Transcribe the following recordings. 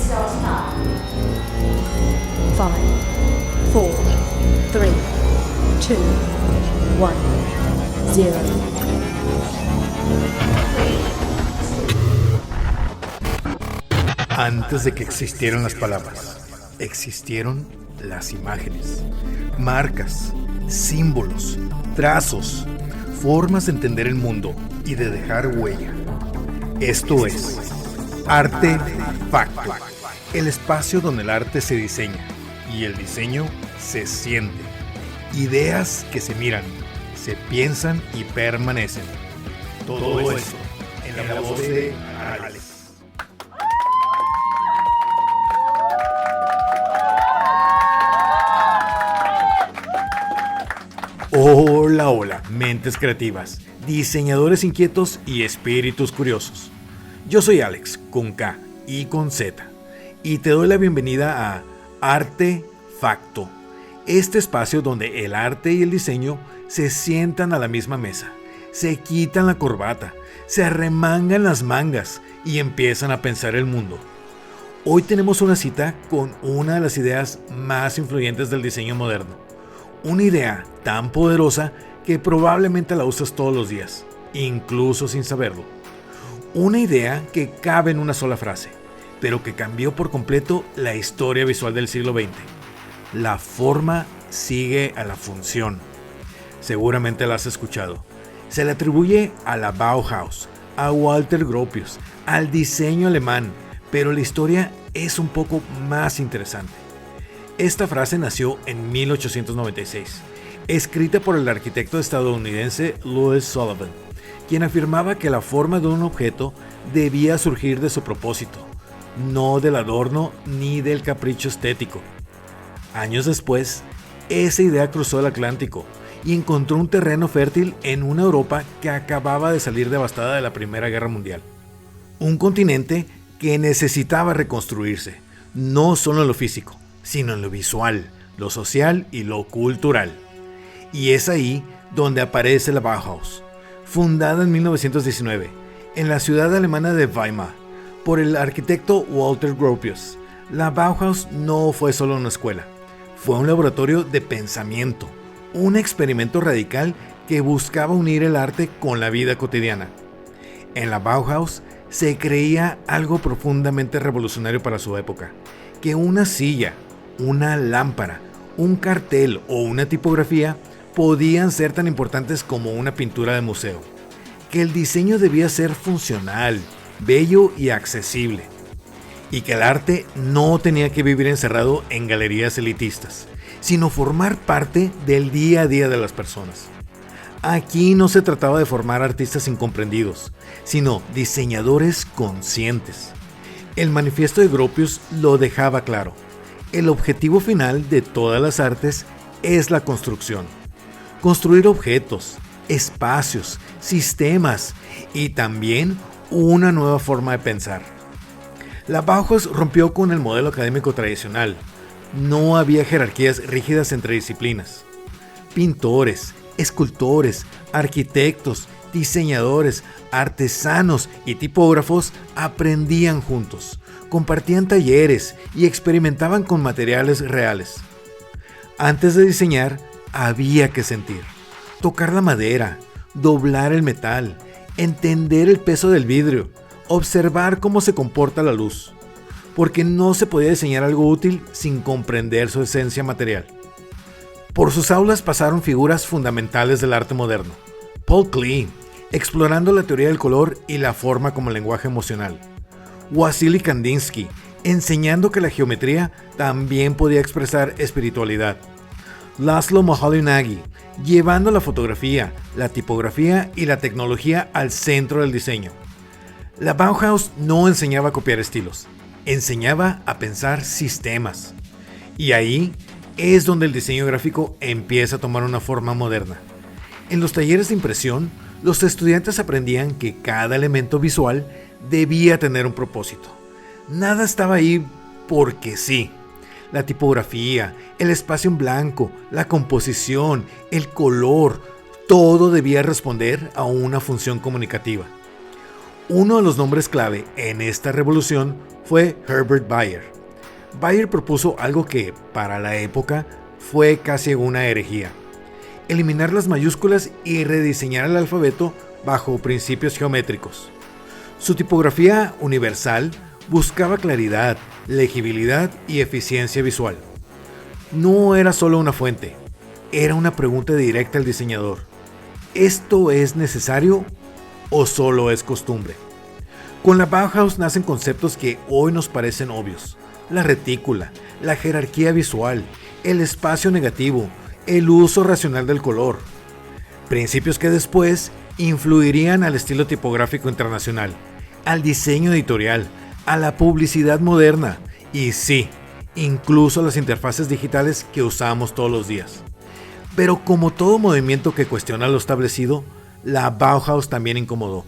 start now. 5, 4, 3, 2, 1, 0. Antes de que existieran las palabras, existieron las imágenes, marcas, símbolos, trazos, formas de entender el mundo y de dejar huella. Esto es Artefacto, el espacio donde el arte se diseña y el diseño se siente. Ideas que se miran, se piensan y permanecen. Todo esto en la voz de Alex. Hola, hola, mentes creativas, diseñadores inquietos y espíritus curiosos. Yo soy Alex, con K y con Z, y te doy la bienvenida a Artefacto, este espacio donde el arte y el diseño se sientan a la misma mesa, se quitan la corbata, se arremangan las mangas y empiezan a pensar el mundo. Hoy tenemos una cita con una de las ideas más influyentes del diseño moderno. Una idea tan poderosa que probablemente la usas todos los días, incluso sin saberlo. Una idea que cabe en una sola frase, pero que cambió por completo la historia visual del siglo XX. La forma sigue a la función. Seguramente la has escuchado. Se le atribuye a la Bauhaus, a Walter Gropius, al diseño alemán, pero la historia es un poco más interesante. Esta frase nació en 1896, escrita por el arquitecto estadounidense Louis Sullivan, quien afirmaba que la forma de un objeto debía surgir de su propósito, no del adorno ni del capricho estético. Años después, esa idea cruzó el Atlántico y encontró un terreno fértil en una Europa que acababa de salir devastada de la Primera Guerra Mundial. Un continente que necesitaba reconstruirse, no solo en lo físico, sino en lo visual, lo social y lo cultural. Y es ahí donde aparece la Bauhaus, fundada en 1919, en la ciudad alemana de Weimar, por el arquitecto Walter Gropius. La Bauhaus no fue solo una escuela, fue un laboratorio de pensamiento, un experimento radical que buscaba unir el arte con la vida cotidiana. En la Bauhaus se creía algo profundamente revolucionario para su época, que una silla, una lámpara, un cartel o una tipografía podían ser tan importantes como una pintura de museo, que el diseño debía ser funcional, bello y accesible, y que el arte no tenía que vivir encerrado en galerías elitistas, sino formar parte del día a día de las personas. Aquí no se trataba de formar artistas incomprendidos, sino diseñadores conscientes. El manifiesto de Gropius lo dejaba claro. El objetivo final de todas las artes es la construcción. Construir objetos, espacios, sistemas y también una nueva forma de pensar. La Bauhaus rompió con el modelo académico tradicional. No había jerarquías rígidas entre disciplinas. Pintores, escultores, arquitectos, diseñadores, artesanos y tipógrafos aprendían juntos, compartían talleres y experimentaban con materiales reales. Antes de diseñar, había que sentir, tocar la madera, doblar el metal, entender el peso del vidrio, observar cómo se comporta la luz, porque no se podía diseñar algo útil sin comprender su esencia material. Por sus aulas pasaron figuras fundamentales del arte moderno. Paul Klee, explorando la teoría del color y la forma como lenguaje emocional. Wassily Kandinsky, enseñando que la geometría también podía expresar espiritualidad. Laszlo Moholy-Nagy, llevando la fotografía, la tipografía y la tecnología al centro del diseño. La Bauhaus no enseñaba a copiar estilos, enseñaba a pensar sistemas. Y ahí es donde el diseño gráfico empieza a tomar una forma moderna. En los talleres de impresión, los estudiantes aprendían que cada elemento visual debía tener un propósito. Nada estaba ahí porque sí. La tipografía, el espacio en blanco, la composición, el color, todo debía responder a una función comunicativa. Uno de los nombres clave en esta revolución fue Herbert Bayer. Bayer propuso algo que, para la época, fue casi una herejía: eliminar las mayúsculas y rediseñar el alfabeto bajo principios geométricos. Su tipografía universal buscaba claridad, legibilidad y eficiencia visual. No era solo una fuente, era una pregunta directa al diseñador: ¿esto es necesario o solo es costumbre? Con la Bauhaus nacen conceptos que hoy nos parecen obvios: la retícula, la jerarquía visual, el espacio negativo, el uso racional del color. Principios que después influirían al estilo tipográfico internacional, al diseño editorial, a la publicidad moderna y sí, incluso a las interfaces digitales que usamos todos los días. Pero como todo movimiento que cuestiona lo establecido, la Bauhaus también incomodó.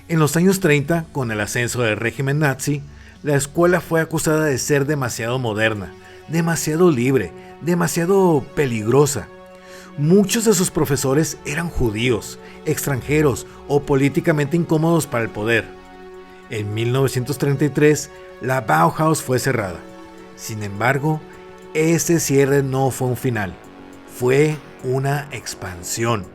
En los años 30, con el ascenso del régimen nazi, la escuela fue acusada de ser demasiado moderna, demasiado libre, demasiado peligrosa. Muchos de sus profesores eran judíos, extranjeros o políticamente incómodos para el poder. En 1933, la Bauhaus fue cerrada. Sin embargo, ese cierre no fue un final, fue una expansión.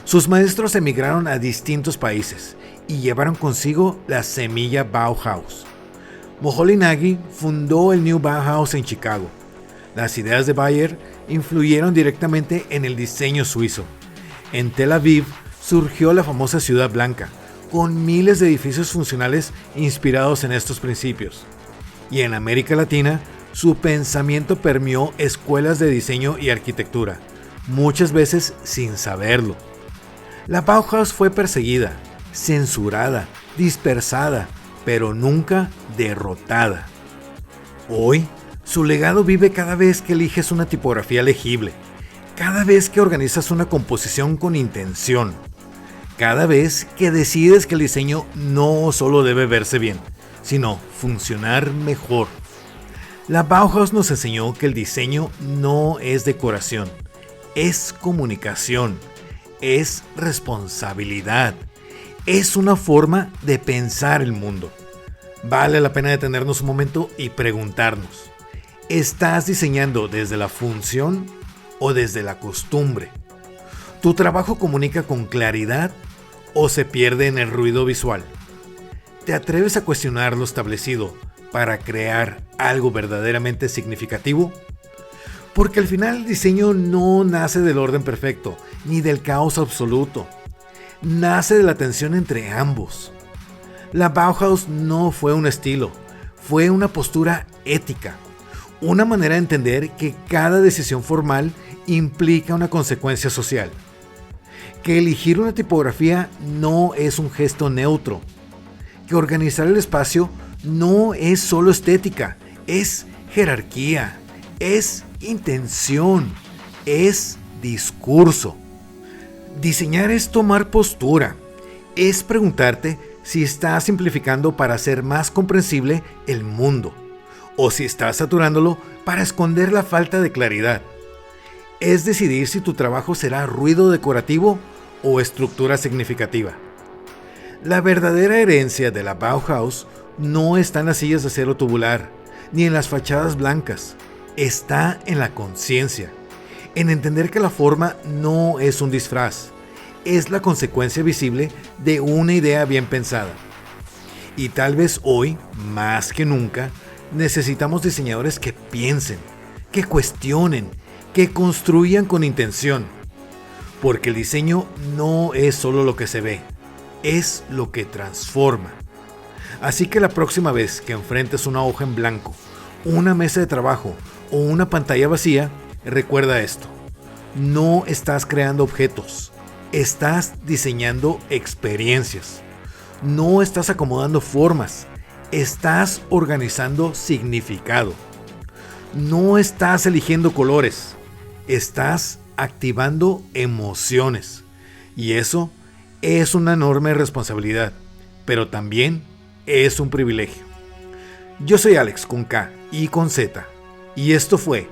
Sus maestros emigraron a distintos países y llevaron consigo la semilla Bauhaus. Moholy Nagy fundó el New Bauhaus en Chicago. Las ideas de Bayer influyeron directamente en el diseño suizo. En Tel Aviv surgió la famosa Ciudad Blanca, con miles de edificios funcionales inspirados en estos principios. Y en América Latina, su pensamiento permeó escuelas de diseño y arquitectura, muchas veces sin saberlo. La Bauhaus fue perseguida, censurada, dispersada, pero nunca derrotada. Hoy, su legado vive cada vez que eliges una tipografía legible, cada vez que organizas una composición con intención, cada vez que decides que el diseño no solo debe verse bien, sino funcionar mejor. La Bauhaus nos enseñó que el diseño no es decoración, es comunicación, es responsabilidad, es una forma de pensar el mundo. Vale la pena detenernos un momento y preguntarnos: ¿estás diseñando desde la función o desde la costumbre? ¿Tu trabajo comunica con claridad o se pierde en el ruido visual? ¿Te atreves a cuestionar lo establecido para crear algo verdaderamente significativo? Porque al final el diseño no nace del orden perfecto, ni del caos absoluto. Nace de la tensión entre ambos. La Bauhaus no fue un estilo, fue una postura ética, una manera de entender que cada decisión formal implica una consecuencia social, que elegir una tipografía no es un gesto neutro, que organizar el espacio no es solo estética, es jerarquía, es intención, es discurso. Diseñar es tomar postura, es preguntarte si estás simplificando para hacer más comprensible el mundo, o si estás saturándolo para esconder la falta de claridad. Es decidir si tu trabajo será ruido decorativo o estructura significativa. La verdadera herencia de la Bauhaus no está en las sillas de acero tubular, ni en las fachadas blancas. Está en la conciencia, en entender que la forma no es un disfraz, es la consecuencia visible de una idea bien pensada. Y tal vez hoy, más que nunca, necesitamos diseñadores que piensen, que cuestionen, que construyan con intención. Porque el diseño no es solo lo que se ve, es lo que transforma. Así que la próxima vez que enfrentes una hoja en blanco, una mesa de trabajo o una pantalla vacía, recuerda esto: no estás creando objetos, estás diseñando experiencias. No estás acomodando formas, estás organizando significado. No estás eligiendo colores, estás activando emociones. Y eso es una enorme responsabilidad, pero también es un privilegio. Yo soy Alex con K y con Z, y esto fue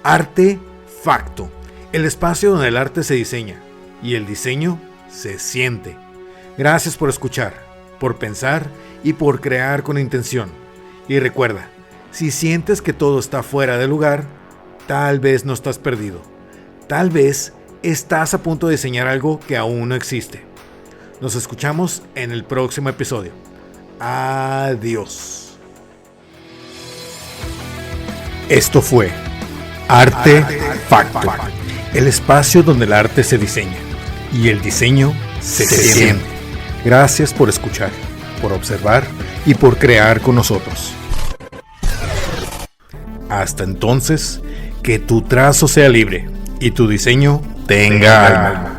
Artefacto, el espacio donde el arte se diseña y el diseño se siente. Gracias por escuchar, por pensar y por crear con intención. Y recuerda, si sientes que todo está fuera de lugar, tal vez no estás perdido. Tal vez estás a punto de diseñar algo que aún no existe. Nos escuchamos en el próximo episodio. Adiós. Esto fue Arte Factor, el espacio donde el arte se diseña y el diseño se siente. Gracias por escuchar, por observar y por crear con nosotros. Hasta entonces, que tu trazo sea libre y tu diseño tenga alma.